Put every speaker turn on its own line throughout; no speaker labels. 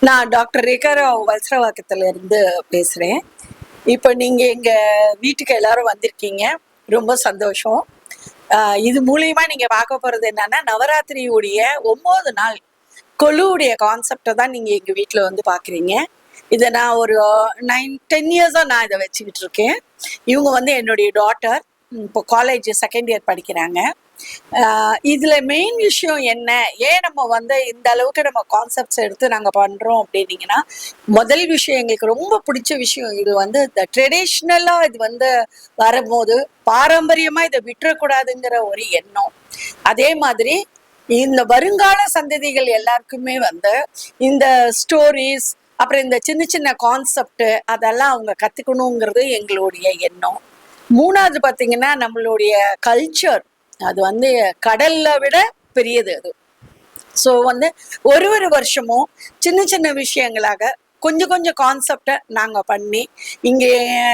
நான் டாக்டர் ரேகாராவ் வல்சரவாக்கத்துல இருந்து பேசுறேன். இப்போ நீங்க எங்க வீட்டுக்கு எல்லாரும் வந்திருக்கீங்க, ரொம்ப சந்தோஷம். இது மூலியமா நீங்க பார்க்க போறது என்னன்னா, நவராத்திரியுடைய 9 நாள் கொலுவுடைய கான்செப்டை தான் நீங்க எங்க வீட்டில் வந்து பாக்குறீங்க. இதை நான் ஒரு 10 இயர்ஸா நான் இதை வச்சுக்கிட்டு இருக்கேன். இவங்க வந்து என்னுடைய டாட்டர், இப்போ காலேஜ் செகண்ட் இயர் படிக்கிறாங்க. இதுல மெயின் விஷயம் என்ன, ஏன் நம்ம வந்து இந்த அளவுக்கு நம்ம கான்செப்ட்ஸ் எடுத்து நாங்க பண்றோம் அப்படின்னீங்கன்னா, முதல் விஷயம் எங்களுக்கு ரொம்ப பிடிச்ச விஷயம், இது வந்து இந்த ட்ரெடிஷ்னலா இது வந்து வரும்போது பாரம்பரியமா இதை விட்டுறக்கூடாதுங்கிற ஒரு எண்ணம். அதே மாதிரி இந்த வருங்கால சந்ததிகள் எல்லாருக்குமே வந்து இந்த ஸ்டோரிஸ், அப்புறம் இந்த சின்ன சின்ன கான்செப்ட் அதெல்லாம் அவங்க கத்துக்கணுங்கிறது எங்களுடைய எண்ணம். மூணாவது பாத்தீங்கன்னா, நம்மளுடைய கல்ச்சர் அது வந்து கடல்ல விட பெரியது அது. ஸோ வந்து ஒரு வருஷமும் சின்ன சின்ன விஷயங்களாக கொஞ்சம் கொஞ்சம் கான்செப்டை நாங்கள் பண்ணி இங்கே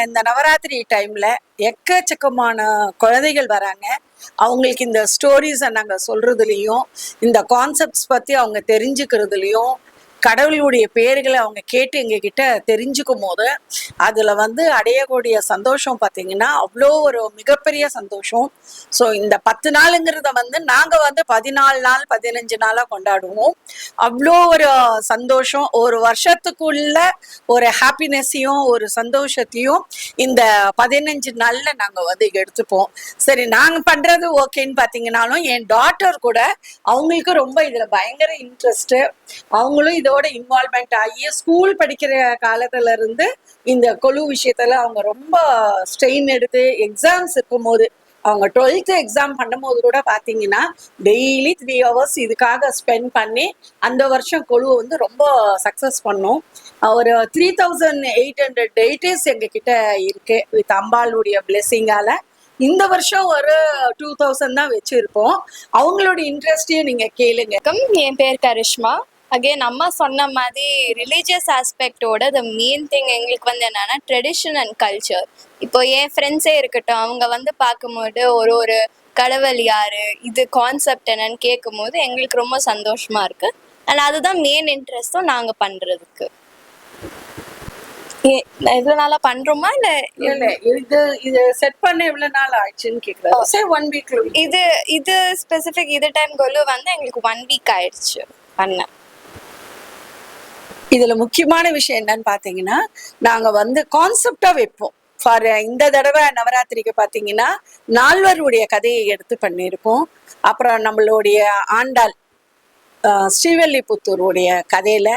இந்த நவராத்திரி டைம்ல எக்கச்சக்கமான குழந்தைகள் வராங்க. அவங்களுக்கு இந்த ஸ்டோரிஸை நாங்கள் சொல்றதுலையும், இந்த கான்செப்ட்ஸ் பற்றி அவங்க தெரிஞ்சுக்கிறதுலையும், கடவுளுடைய பேர்களை அவங்க கேட்டு எங்ககிட்ட தெரிஞ்சுக்கும் போது அதில் வந்து அடையக்கூடிய சந்தோஷம் பார்த்தீங்கன்னா அவ்வளோ ஒரு மிகப்பெரிய சந்தோஷம். ஸோ இந்த 10 நாளுங்கிறத வந்து நாங்கள் வந்து 14 நாள் 15 நாளாக கொண்டாடுவோம். அவ்வளோ ஒரு சந்தோஷம், ஒரு வருஷத்துக்குள்ள ஒரு ஹாப்பினஸையும் ஒரு சந்தோஷத்தையும் இந்த 15 நாளில் நாங்கள் வந்து எடுத்துப்போம். சரி, நாங்கள் பண்ணுறது ஓகேன்னு பார்த்தீங்கன்னாலும் என் டாட்டர் கூட அவங்களுக்கு ரொம்ப இதில் பயங்கர இன்ட்ரெஸ்ட்டு. அவங்களும் இதோட இன்வால்மெண்ட் ஆகி ஸ்கூல் படிக்கிற காலத்துல இருந்து இந்த கொலு விஷயத்துல அவங்க ரொம்ப ஸ்ட்ரெயின் எடுத்து எக்ஸாம்ஸ் இருக்கும் போது, அவங்க 12th எக்ஸாம் பண்ணும்போது கூட பாத்தீங்கன்னா டெய்லி 3 hours இதுக்காக ஸ்பெண்ட் பண்ணி அந்த வருஷம் கொலுவை வந்து ரொம்ப சக்சஸ் பண்ணோம். ஒரு 3800 டேட்டஸ் எங்க கிட்ட இருக்கு வித் அம்பாளுடைய பிளெஸிங்கால. இந்த வருஷம் ஒரு 2000 தான் வச்சிருப்போம். அவங்களோட இன்ட்ரெஸ்டையும் நீங்க கேளுங்க.
என் பேர் கரிஷ்மா. அகெயின் அம்மா சொன்ன மாதிரி ரிலீஜியஸ் ஆஸ்பெக்டோட த மெயின் திங் எங்களுக்கு வந்து என்னன்னா ட்ரெடிஷன் அண்ட் கல்ச்சர். இப்போ என் ஃப்ரெண்ட்ஸே இருக்கட்டும், அவங்க வந்து பார்க்கும்போது ஒரு கடவுள் யாரு, இது கான்செப்ட் என்னன்னு கேட்கும் போது எங்களுக்கு ரொம்ப சந்தோஷமா இருக்கு. அண்ட் அதுதான் மெயின் இன்ட்ரெஸ்டும் நாங்கள் பண்றதுக்கு. எவ்வளவு நாளா பண்றோமா இல்ல
இது செட் பண்ண எவ்வளவு நாள் ஆயிடுச்சுன்னு கேக்குறேன். 1 week.
இது ஸ்பெசிபிக் இது டைம் கொலு வந்து எங்களுக்கு 1 week ஆயிடுச்சு பண்ண.
இதுல முக்கியமான விஷயம் என்னன்னு பாத்தீங்கன்னா, நாங்க வந்து கான்செப்டா வைப்போம். ஃபார் இந்த தடவை நவராத்திரிக்கு பாத்தீங்கன்னா 4 கதையை எடுத்து பண்ணியிருக்கோம். அப்புறம் நம்மளுடைய ஆண்டாள் ஸ்ரீவல்லிபுத்தூருடைய கதையில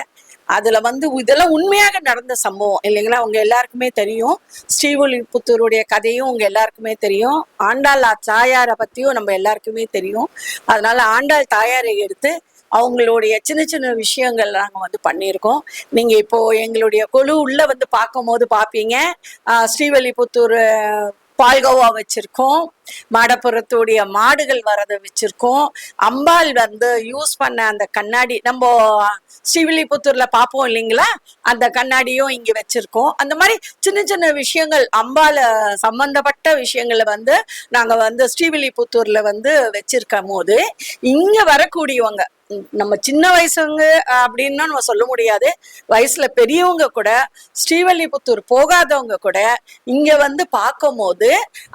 அதுல வந்து இதெல்லாம் உண்மையாக நடந்த சம்பவம் இல்லைங்களா, உங்க எல்லாருக்குமே தெரியும். ஸ்ரீவல்லிபுத்தூருடைய கதையும் உங்க எல்லாருக்குமே தெரியும். ஆண்டாள் தாயாரை பத்தியும் நம்ம எல்லாருக்குமே தெரியும். அதனால ஆண்டாள் தாயாரை எடுத்து அவங்களுடைய சின்ன சின்ன விஷயங்கள் நாங்கள் வந்து பண்ணியிருக்கோம். நீங்க இப்போ எங்களுடைய கொலு உள்ள வந்து பார்க்கும் போது பார்ப்பீங்க. ஸ்ரீவல்லிபுத்தூர் பால்கோவா வச்சிருக்கோம், மாடப்புறத்துடைய மாடுகள் வரதை வச்சிருக்கோம். அம்பாள் வந்து யூஸ் பண்ண அந்த கண்ணாடி நம்ம ஸ்ரீவில்லிபுத்தூர்ல பார்ப்போம் இல்லைங்களா, அந்த கண்ணாடியும் இங்க வச்சிருக்கோம். அந்த மாதிரி சின்ன சின்ன விஷயங்கள் அம்பாள் சம்பந்தப்பட்ட விஷயங்களை வந்து நாங்க வந்து ஸ்ரீவில்லிபுத்தூர்ல வந்து வச்சிருக்கும் போது இங்க வரக்கூடியவங்க நம்ம சின்ன வயசுங்க அப்படின்னு நம்ம சொல்ல முடியாது, வயசுல பெரியவங்க கூட ஸ்ரீவல்லிபுத்தூர் போகாதவங்க கூட இங்க வந்து பார்க்கும் போது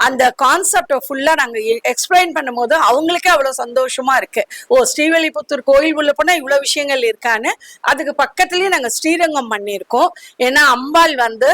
அந்த கான்செப்டை ஃபுல்லா நாங்க எக்ஸ்பிளைன் பண்ணும் போது அவங்களுக்கே அவ்வளவு சந்தோஷமா இருக்கு. ஓ, ஸ்ரீவல்லிபுத்தூர் கோயில் உள்ள போனா இவ்வளவு விஷயங்கள் இருக்கான்னு. அதுக்கு பக்கத்துலயே நாங்க ஸ்ரீரங்கம் பண்ணியிருக்கோம். ஏன்னா அம்பாள் வந்து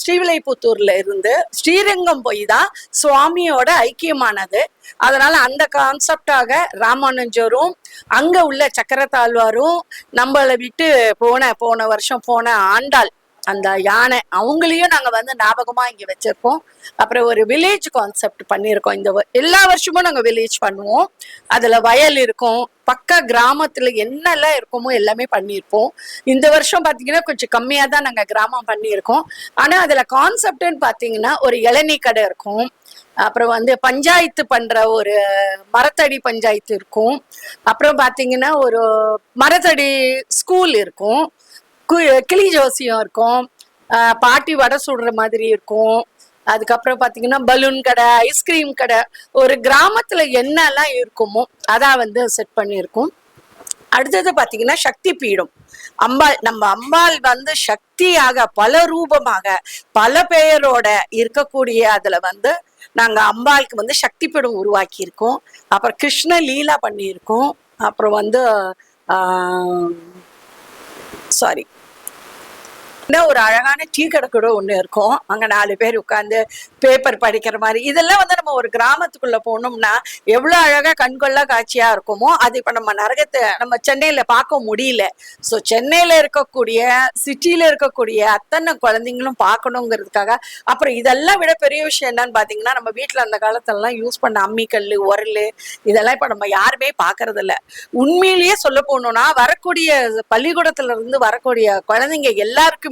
ஸ்ரீவில்லிபுத்தூர்ல இருந்து ஸ்ரீரங்கம் போய் தான் சுவாமியோட ஐக்கியமானது. அதனால அந்த கான்செப்டாக ராமானுஜரும் அங்க உள்ள சக்கரத்தாழ்வாரும் நம்மளை விட்டு போன வருஷம் போன ஆண்டாள் அந்த யானை அவங்களையும் நாங்க வந்து ஞாபகமா இங்க வச்சிருப்போம். அப்புறம் ஒரு வில்லேஜ் கான்செப்ட் பண்ணியிருக்கோம். இந்த எல்லா வருஷமும் நாங்க வில்லேஜ் பண்ணுவோம். அதுல வயல் இருக்கும், பக்க கிராமத்துல என்னெல்லாம் இருக்குமோ எல்லாமே பண்ணியிருப்போம். இந்த வருஷம் பாத்தீங்கன்னா கொஞ்சம் கம்மியா தான் நாங்க கிராமம் பண்ணியிருக்கோம். ஆனா அதுல கான்செப்ட்னு பாத்தீங்கன்னா ஒரு இளநீ கடை இருக்கும், அப்புறம் வந்து பஞ்சாயத்து பண்ற ஒரு மரத்தடி பஞ்சாயத்து இருக்கும், அப்புறம் பாத்தீங்கன்னா ஒரு மரத்தடி ஸ்கூல் இருக்கும், கிளி ஜோசியம் இருக்கும், பாட்டி வடை சுடுற மாதிரி இருக்கும். அதுக்கப்புறம் பாத்தீங்கன்னா பலூன் கடை, ஐஸ்கிரீம் கடை, ஒரு கிராமத்துல என்னெல்லாம் இருக்குமோ அதான் வந்து செட் பண்ணியிருக்கோம். அடுத்தது பாத்தீங்கன்னா சக்தி பீடம். அம்பாள், நம்ம அம்பாள் வந்து சக்தியாக பல ரூபமாக பல பெயரோட இருக்கக்கூடிய அதுல வந்து நாங்க அம்பாளுக்கு வந்து சக்தி பீடம் உருவாக்கி இருக்கோம். அப்புறம் கிருஷ்ண லீலா பண்ணியிருக்கோம். அப்புறம் வந்து சாரி இன்னும் ஒரு அழகான டீ கடை கூட ஒண்ணு இருக்கும். அங்க 4 பேர் உட்கார்ந்து பேப்பர் படிக்கிற மாதிரி. இதெல்லாம் வந்து நம்ம ஒரு கிராமத்துக்குள்ள போனோம்னா எவ்வளவு அழகா கண்கொள்ளா காட்சியா இருக்குமோ, அது இப்ப நம்ம சென்னையில பார்க்க முடியல. சோ சென்னையில இருக்கக்கூடிய சிட்டில இருக்கக்கூடிய அத்தனை குழந்தைங்களும் பார்க்கணுங்கிறதுக்காக. அப்புறம் இதெல்லாம் விட பெரிய விஷயம் என்னன்னு பாத்தீங்கன்னா, நம்ம வீட்டுல அந்த காலத்துல எல்லாம் யூஸ் பண்ண அம்மிக்கல்லு, உரலு இதெல்லாம் இப்ப நம்ம யாருமே பாக்குறது இல்ல. உண்மையிலேயே சொல்ல போனோம்னா வரக்கூடிய பள்ளிக்கூடத்துல இருந்து வரக்கூடிய குழந்தைங்க எல்லாருக்குமே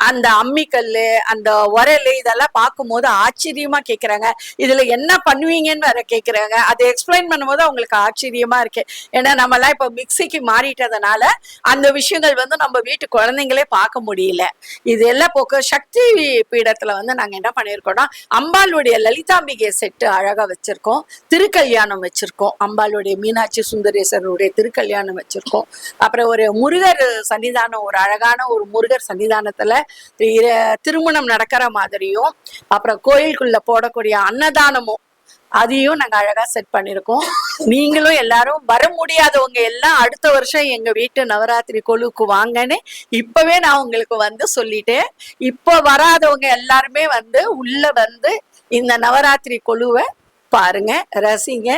அந்த அம்மிக்கல்லு, அந்த உரலு இதெல்லாம் பார்க்கும்போது ஆச்சரியமா கேக்குறாங்க. இதுல என்ன பண்ணுவீங்கன்னு வேற கேக்குறாங்க. அதை எக்ஸ்பிளைன் பண்ணும்போது அவங்களுக்கு ஆச்சரியமா இருக்கு. ஏன்னா நம்ம எல்லாம் இப்ப மிக்சிக்கு மாறிட்டதுனால அந்த விஷயங்கள் வந்து நம்ம வீட்டு குழந்தைங்களே பார்க்க முடியல. இது எல்லாம் போக்க சக்தி பீடத்துல வந்து நாங்க என்ன பண்ணிருக்கோம்னா, அம்பாளுடைய லலிதாம்பிகை செட்டு அழகா வச்சிருக்கோம். திருக்கல்யாணம் வச்சிருக்கோம். அம்பாளுடைய மீனாட்சி சுந்தரேஸ்வரருடைய திருக்கல்யாணம் வச்சிருக்கோம். அப்புறம் ஒரு முருகர் சன்னிதானம், ஒரு அழகான ஒரு முருகர் சன்னிதானத்துல திருமணம் நடக்கிற மாதிரியும், அப்புறம் கோயிலுக்குள்ள போடக்கூடிய அன்னதானமும் அதையும் நாங்க அழகா செட் பண்ணிருக்கோம். நீங்களும் எல்லாரும் வர முடியாதவங்க எல்லாம் அடுத்த வருஷம் எங்க வீட்டு நவராத்திரி கொலுவுக்கு வாங்கன்னு இப்பவே நான் உங்களுக்கு வந்து சொல்லிட்டேன். இப்ப வராதவங்க எல்லாருமே வந்து உள்ள வந்து இந்த நவராத்திரி கொலுவை பாருங்க, ரசிங்க.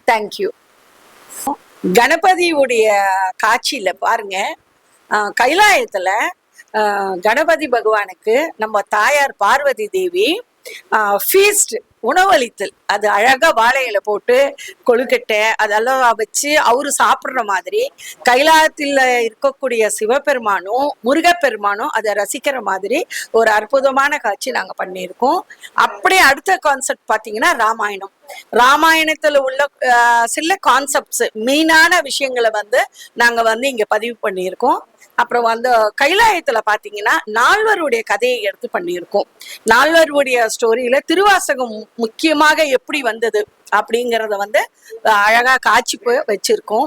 தேங்க்யூ. கணபதியுடைய காட்சியில பாருங்க, கைலாயத்துல கணபதி பகவானுக்கு நம்ம தாயார் பார்வதி தேவி ஃபீஸ்ட் உணவளித்தல், அது அழகா வாழையில போட்டு கொழுக்கட்டை அதெல்லாம் வச்சு அவரு சாப்பிடுற மாதிரி, கைலாயத்தில் இருக்கக்கூடிய சிவபெருமானும் முருகப்பெருமானும் அதை ரசிக்கிற மாதிரி ஒரு அற்புதமான காட்சி நாங்க பண்ணியிருக்கோம். அப்படியே அடுத்த கான்செப்ட் பாத்தீங்கன்னா ராமாயணம். ராமாயணத்துல உள்ள சில கான்செப்ட்ஸ், மெயினான விஷயங்களை வந்து நாங்க வந்து இங்க பதிவு பண்ணியிருக்கோம். அப்புறம் வந்து கைலாயத்துல பாத்தீங்கன்னா நால்வருடைய கதையை எடுத்து பண்ணியிருக்கோம். நால்வருடைய ஸ்டோரியில திருவாசகம் முக்கியமாக எப்படி வந்தது அப்படிங்கறத வந்து அழகா காட்சி வச்சிருக்கோம்.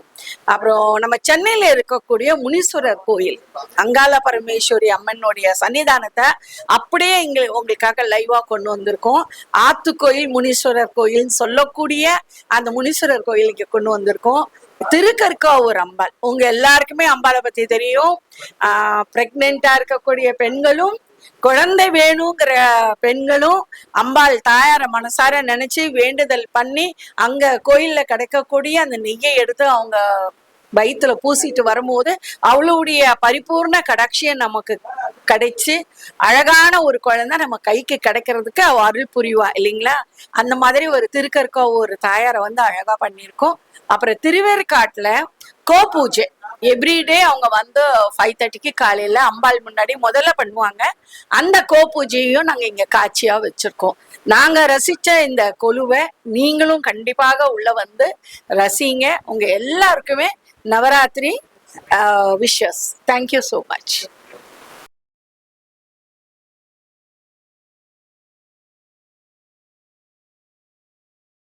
அப்புறம் நம்ம சென்னையில இருக்கக்கூடிய முனீஸ்வரர் கோயில், அங்காள பரமேஸ்வரி அம்மனுடைய சன்னிதானத்தை அப்படியே உங்களுக்காக லைவா கொண்டு வந்திருக்கோம். ஆத்து கோயில் முனீஸ்வரர் கோயில் சொல்லக்கூடிய அந்த முனீஸ்வரர் கோயிலுக்கு கொண்டு வந்திருக்கோம். திருக்கற்காவூர் அம்பாள், உங்க எல்லாருக்குமே அம்பாளை பத்தி தெரியும். பிரெக்னெண்டா இருக்கக்கூடிய பெண்களும் குழந்தை வேணுங்கிற பெண்களும் அம்பாள் தாயார மனசார நினைச்சு வேண்டுதல் பண்ணி அங்க கோயில்ல கிடைக்கக்கூடிய அந்த நெய்யை எடுத்து அவங்க வயிற்றுல பூசிட்டு வரும்போது அவளுடைய பரிபூர்ண கடாட்சியம் நமக்கு கிடைச்சு அழகான ஒரு குழந்தை நம்ம கைக்கு கிடைக்கிறதுக்கு அவ அருள் புரிவா இல்லைங்களா. அந்த மாதிரி ஒரு திருக்கற்கோ ஒரு தாயாரை வந்து அழகா பண்ணியிருக்கோம். அப்புறம் திருவேற்காட்டுல பூஜை எவ்ரிடே அவங்க வந்து 5:30க்கு காலையில அம்பாள் முன்னாடி முதல்ல பண்ணுவாங்க. அந்த பூஜையும் நாங்க இங்க காட்சியா வச்சிருக்கோம். நாங்க ரசிச்ச இந்த கொலுவை நீங்களும் கண்டிப்பாக உள்ள வந்து ரசிங்க. உங்க எல்லாருக்குமே Navratri wishes. Thank you so much.